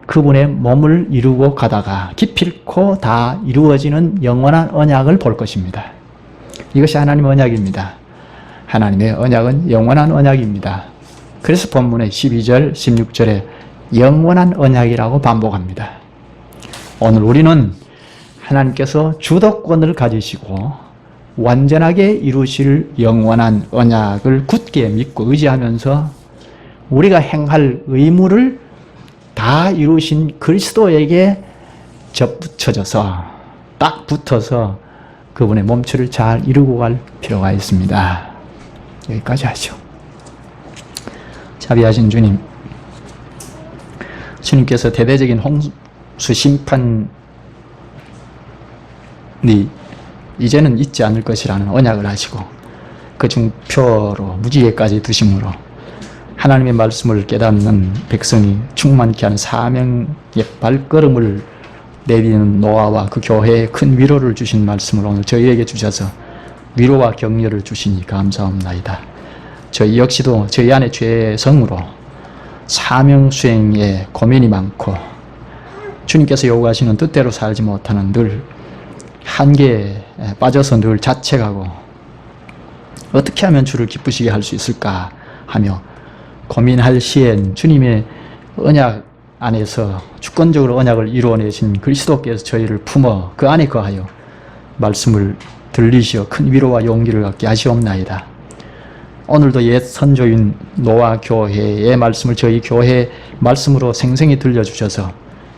[SPEAKER 1] 그분의 몸을 이루고 가다가 기필코 다 이루어지는 영원한 언약을 볼 것입니다. 이것이 하나님의 언약입니다. 하나님의 언약은 영원한 언약입니다. 그래서 본문의 12절, 16절에 영원한 언약이라고 반복합니다. 오늘 우리는 하나님께서 주도권을 가지시고 완전하게 이루실 영원한 언약을 굳게 믿고 의지하면서 우리가 행할 의무를 다 이루신 그리스도에게 접붙여져서 딱 붙어서 그분의 몸체를 잘 이루고 갈 필요가 있습니다. 여기까지 하죠. 자비하신 주님, 주님께서 대대적인 홍수 심판이 이제는 있지 않을 것이라는 언약을 하시고 그 증표로 무지개까지 두심으로 하나님의 말씀을 깨닫는 백성이 충만케 하는 사명의 발걸음을 내디는 노아와 그 교회에 큰 위로를 주신 말씀을 오늘 저희에게 주셔서 위로와 격려를 주시니 감사합니다. 저희 역시도 저희 안에 죄성으로 사명 수행에 고민이 많고 주님께서 요구하시는 뜻대로 살지 못하는 늘 한계에 빠져서 늘 자책하고 어떻게 하면 주를 기쁘시게 할 수 있을까 하며 고민할 시엔 주님의 언약 안에서 주권적으로 언약을 이루어내신 그리스도께서 저희를 품어 그 안에 거하여 말씀을 들리시어 큰 위로와 용기를 갖게 하시옵나이다. 오늘도 옛 선조인 노아 교회의 말씀을 저희 교회 말씀으로 생생히 들려주셔서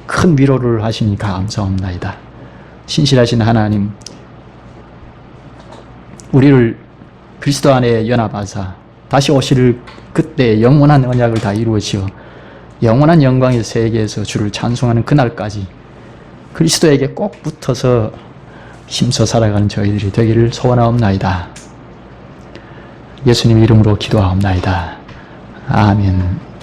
[SPEAKER 1] 큰 위로를 하시니 감사합니다. 신실하신 하나님, 우리를 그리스도 안에 연합하사 다시 오실 그때 영원한 언약을 다 이루어지어 영원한 영광의 세계에서 주를 찬송하는 그날까지 그리스도에게 꼭 붙어서 힘써 살아가는 저희들이 되기를 소원하옵나이다. 예수님 이름으로 기도하옵나이다. 아멘.